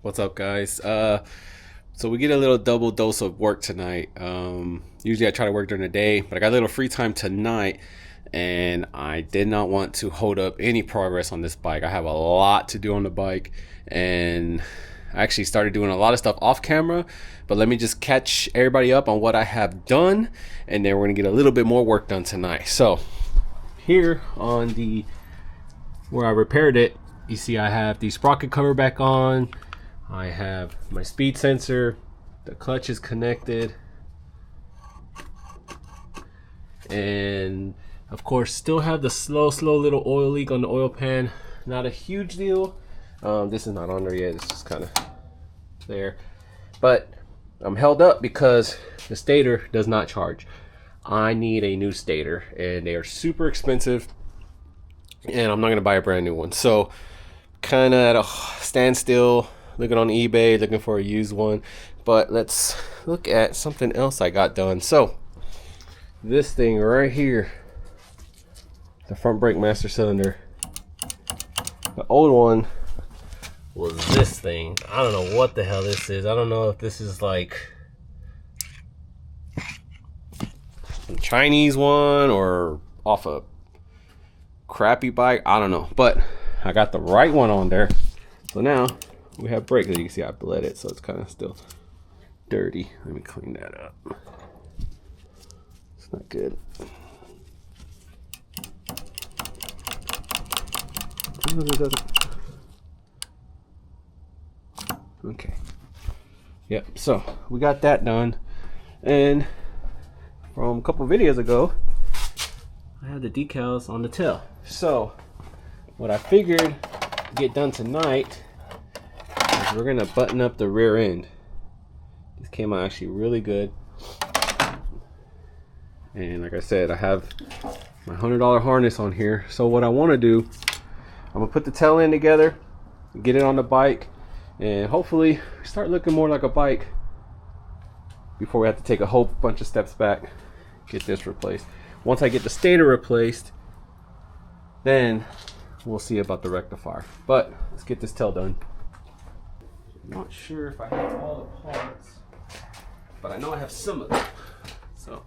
What's up, guys? So we get a little double dose of work tonight. Usually I try to work during the day, but I got a little free time tonight, and I did not want to hold up any progress on this bike. I have a lot to do on the bike, and I actually started doing a lot of stuff off camera, but let me just catch everybody up on what I have done, and then we're gonna get a little bit more work done tonight. So here on the where I repaired it, you see I have the sprocket cover back on. I have my speed sensor, the clutch is connected, and of course still have the slow little oil leak on the oil pan. Not a huge deal. This is not on there yet, it's just kind of there, but I'm held up because the stator does not charge. I need a new stator, and they are super expensive, and I'm not gonna buy a brand new one. So kind of at a standstill, looking on eBay, looking for a used one. But let's look at something else I got done. So this thing right here, the front brake master cylinder. The old one was this thing. I don't know what the hell this is. I don't know if this is like some Chinese one or off a crappy bike. I don't know, but I got the right one on there. So now we have brakes. As you can see, I bled it, so it's kind of still dirty. Let me clean that up. It's not good. Okay. Yep, so we got that done. And from a couple videos ago, I had the decals on the tail. So what I figured to get done tonight is we're gonna button up the rear end. This came out actually really good. And like I said, I have my $100 harness on here. So what I want to do, I'm gonna put the tail end together, get it on the bike, and hopefully start looking more like a bike before we have to take a whole bunch of steps back, get this replaced. Once I get the stator replaced, then we'll see about the rectifier. But let's get this tail done. I'm not sure if I have all the parts, but I know I have some of them. So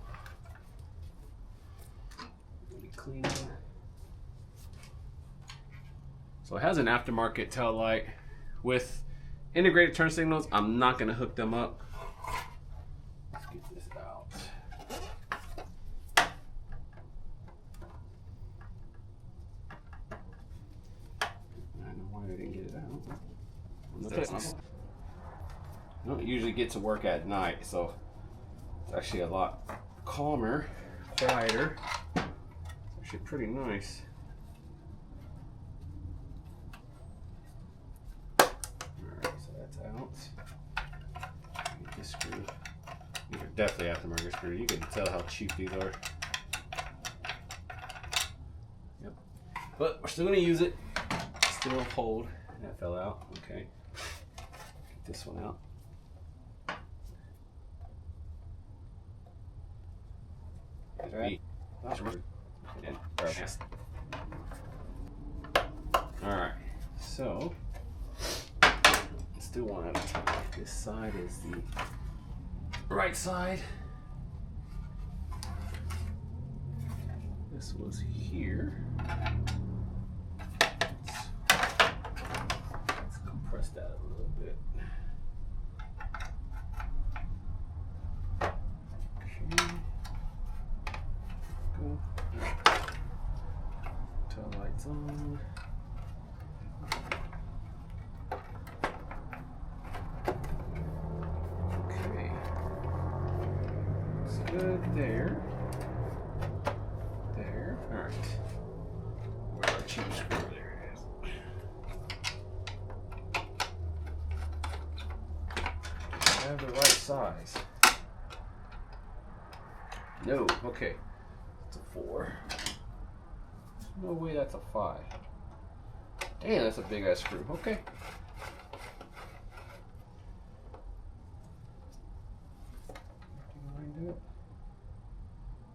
let me clean it. So it has an aftermarket tail light with integrated turn signals. I'm not going to hook them up. Let's get this out. I don't know why I didn't get it out. I don't usually get to work at night, so it's actually a lot calmer, quieter. It's actually pretty nice. This screw. These are definitely aftermarket screws. You can tell how cheap these are. Yep. But we're still going to use it. Still hold. That fell out. Okay. Get this one out. Alright. So still want to take off this side is the right side. This was here. Let's compress that a little bit. Okay. Go. Tail lights on. Good there. There. Alright. Where's our cheap screw? There it is. I have the right size. No. Okay. It's a 4. There's no way that's a 5. Damn, that's a big ass screw. Okay.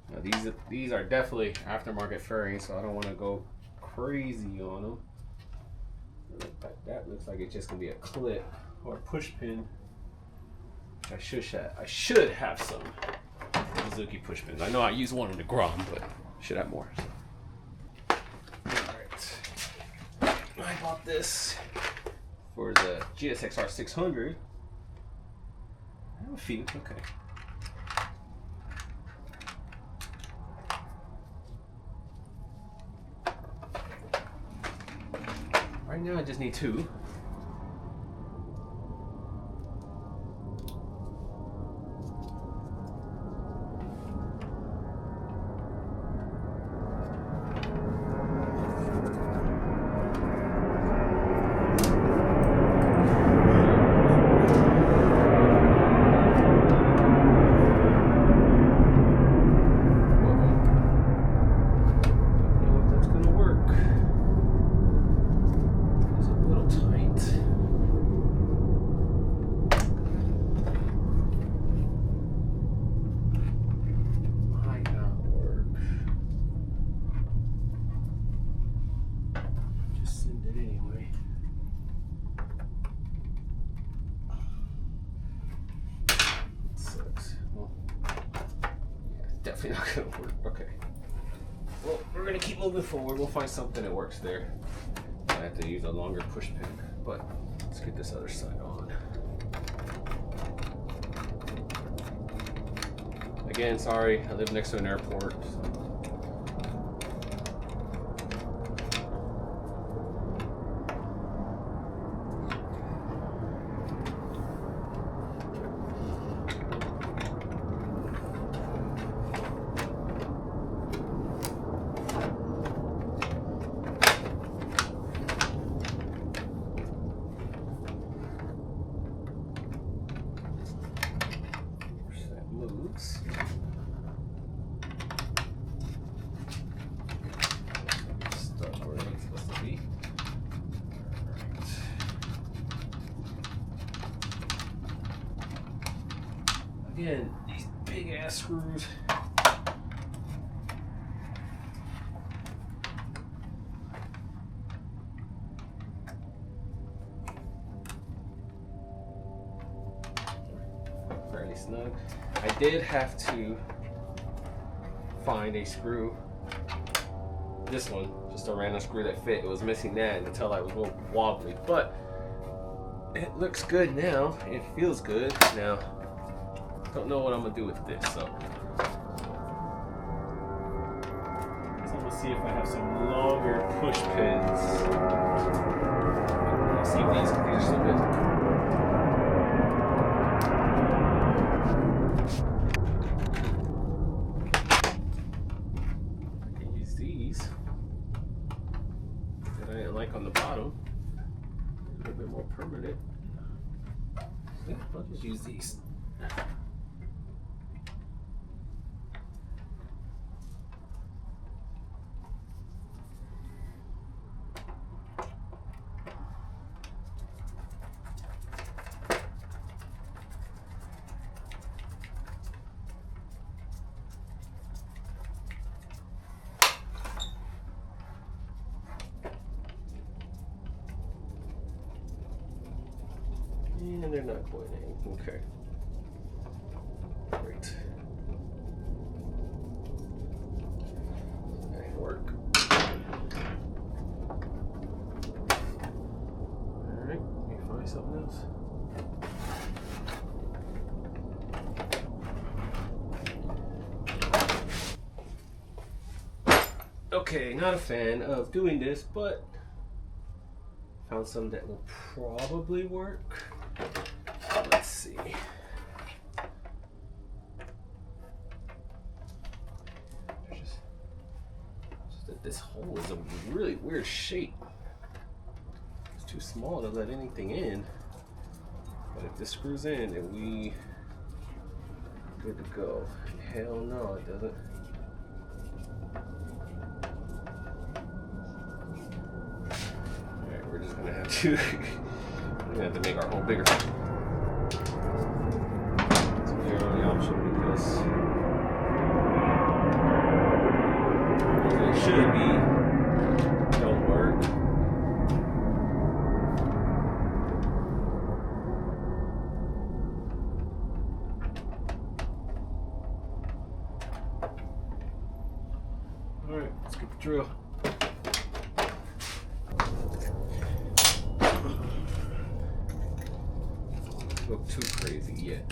Now these are definitely aftermarket fairings, so I don't want to go crazy on them. That looks like it's just gonna be a clip or push pin. I should have some Suzuki push pins. I know I use one in the Grom, but should have more. So. Alright. I bought this for the GSXR 600. I have a few, okay. Right now I just need 2. Definitely not gonna work. Okay. Well, we're gonna keep moving forward. We'll find something that works there. I have to use a longer push pin, but let's get this other side on. Again, sorry, I live next to an airport. So. Again, these big ass screws. Fairly snug. I did have to find a screw. This one, just a random screw that fit. It was missing that, and the tail light was a little wobbly, but it looks good now. It feels good now. Don't know what I'm gonna do with this, so I'm gonna see if I have some longer push pins. Let's see if these are still good. I can use these that I didn't like on the bottom. A little bit more permanent. Yeah, I'll just use these. And they're not quite in. Okay. Great. That work. Alright, let me find something else. Okay, not a fan of doing this, but found some that will probably work. Let's see. Just that this hole is a really weird shape. It's too small to let anything in. But if this screws in, then we good to go. Hell no, it doesn't. Alright, we're just gonna have to make our hole bigger. It's a very only option because it should be don't work. Let's get the drill. Don't look too crazy yet.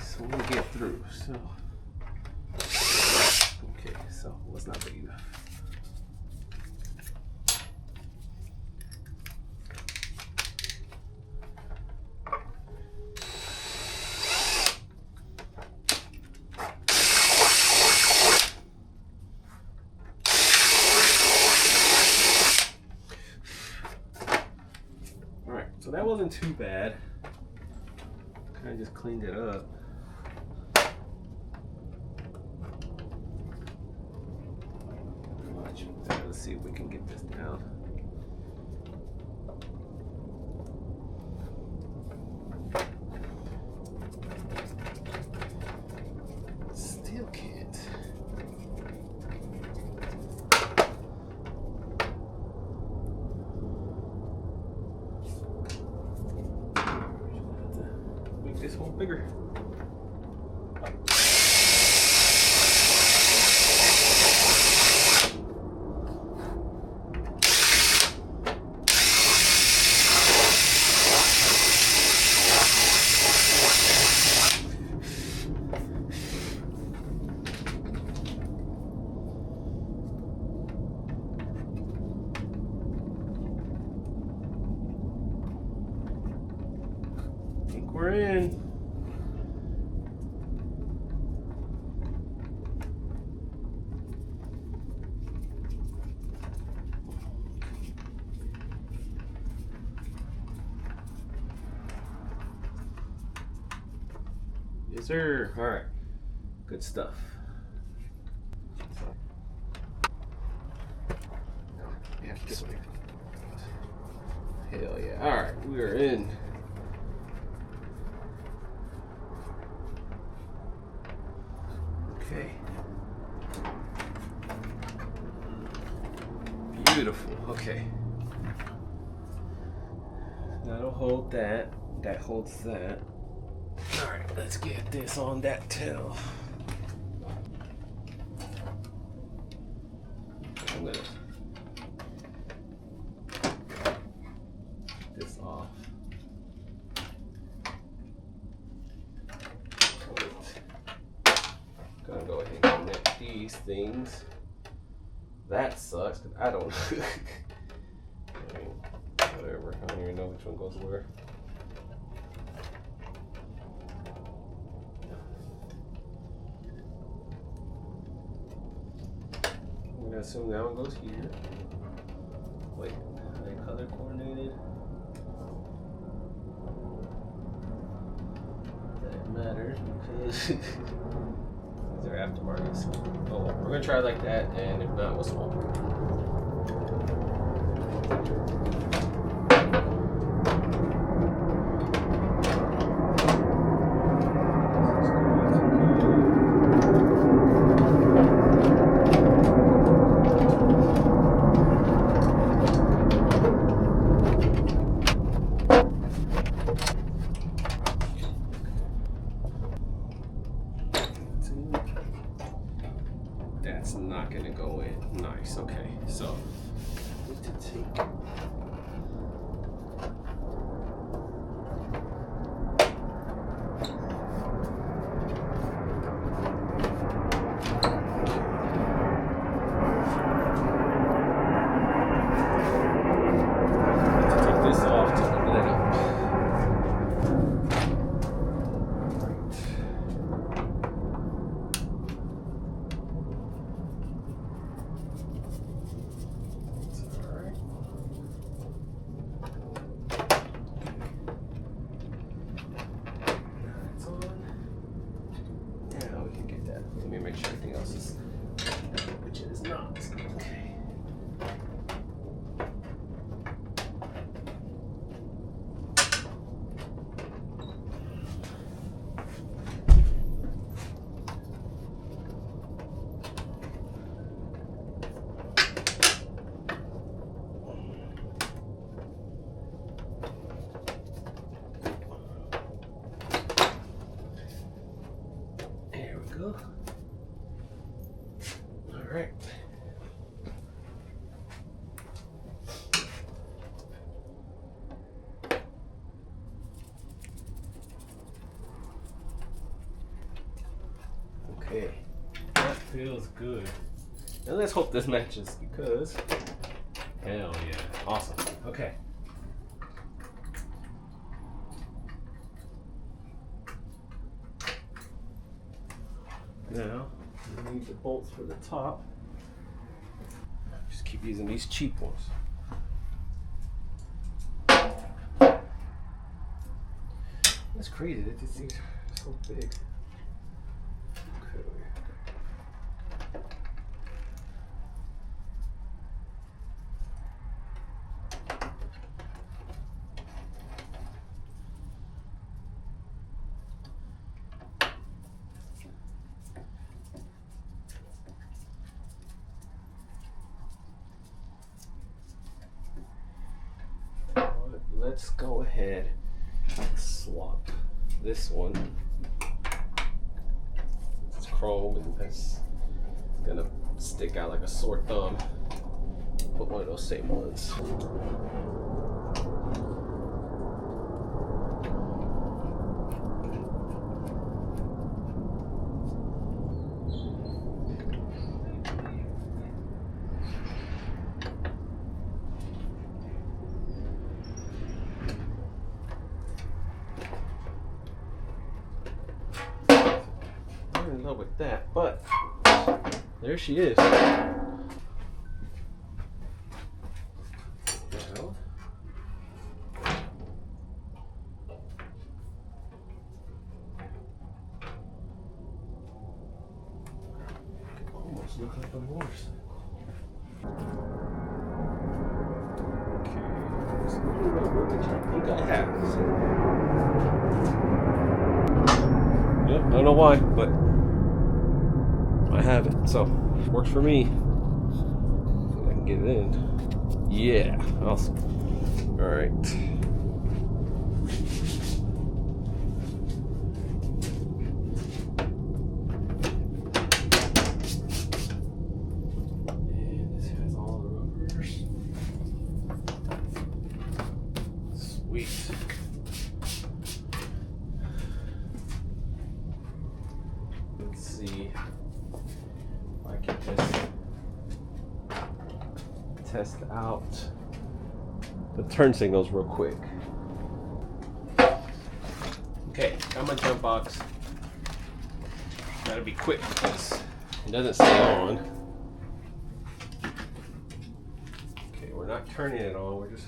So we'll get through. So okay, so what's not big enough? So that wasn't too bad. Kind of just cleaned it up. Let's see if we can get this down. Still can't. Make this hole bigger. I think we're in. Yes, sir. All right. Good stuff. Yeah, this way. Hell yeah. All right, we are in. Okay. Beautiful. Okay. That'll hold that. That holds that. All right, let's get this on that tail. I'm gonna get this off. Gonna go ahead and connect these things. That sucks, 'cause I don't. I mean, whatever. I don't even know which one goes where. I'm gonna assume that one goes here. Wait, are they color coordinated? That matters because these are aftermarkets. Oh, well, we're gonna try it like that, and if not, we'll swap. That's not gonna go in. Nice. Okay, so feels good. And let's hope this matches because hell yeah, awesome. Okay. Now, we need the bolts for the top. Just keep using these cheap ones. That's crazy that these things are so big. Okay. Let's go ahead and swap this one. It's chrome and that's gonna stick out like a sore thumb. Put one of those same ones. In love with that, but there she is. Now, almost look like a motorcycle. Okay, so which I think I have. Yep, I don't know why, but I have it, so it works for me. So I can get it in. Yeah, awesome. All right. And this has all the rubbers. Sweet. Let's see if I can just test out the turn signals real quick. Okay, got my jump box. Gotta be quick because it doesn't stay on. Okay, we're not turning it on, we're just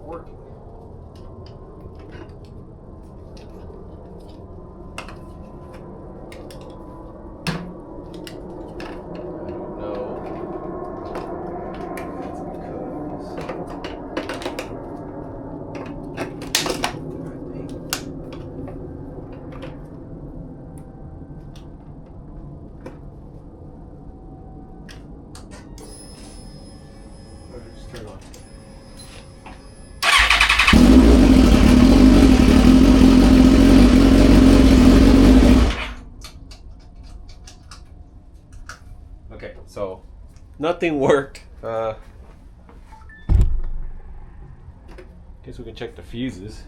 working. Turn on. Okay, so nothing worked. Guess we can check the fuses.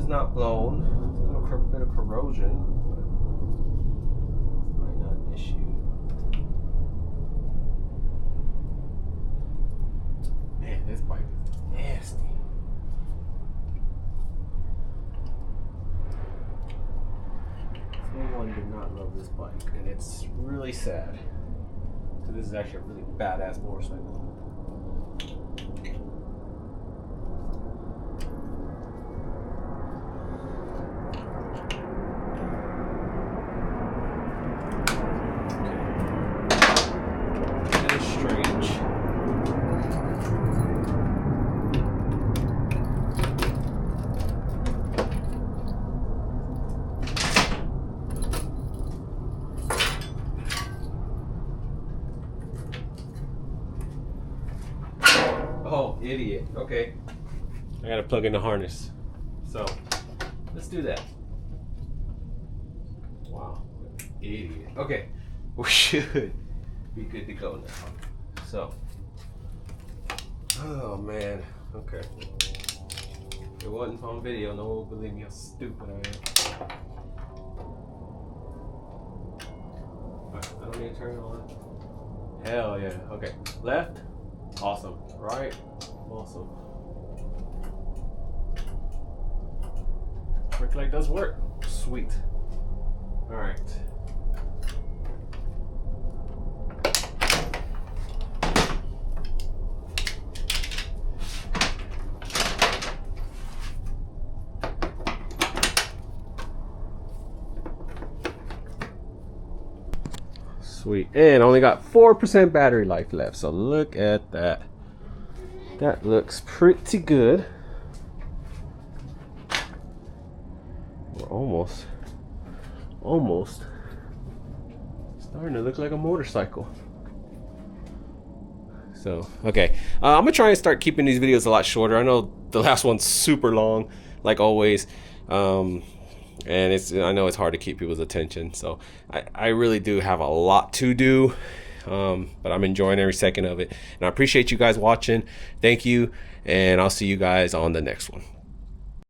Not blown, a little bit of corrosion, but might not an issue. Man, this bike is nasty. this bike, and it's really sad. So this is actually a really badass motorcycle. It is strange. Oh, idiot. Okay. I gotta plug in the harness. So, let's do that. Wow. Idiot. Okay. We should be good to go now. So. Oh, man. Okay. If it wasn't on video, no one would believe me how stupid I am. I don't need to turn it on. Hell yeah. Okay. Left. Awesome. Right. Awesome. Brake light does work. Sweet. All right. Sweet. And only got 4% battery life left. So look at that. That looks pretty good. We're almost starting to look like a motorcycle. So, okay. I'm gonna try and start keeping these videos a lot shorter. I know the last one's super long, like always. And I know it's hard to keep people's attention, so I really do have a lot to do, but I'm enjoying every second of it, and I appreciate you guys watching. Thank you, and I'll see you guys on the next one.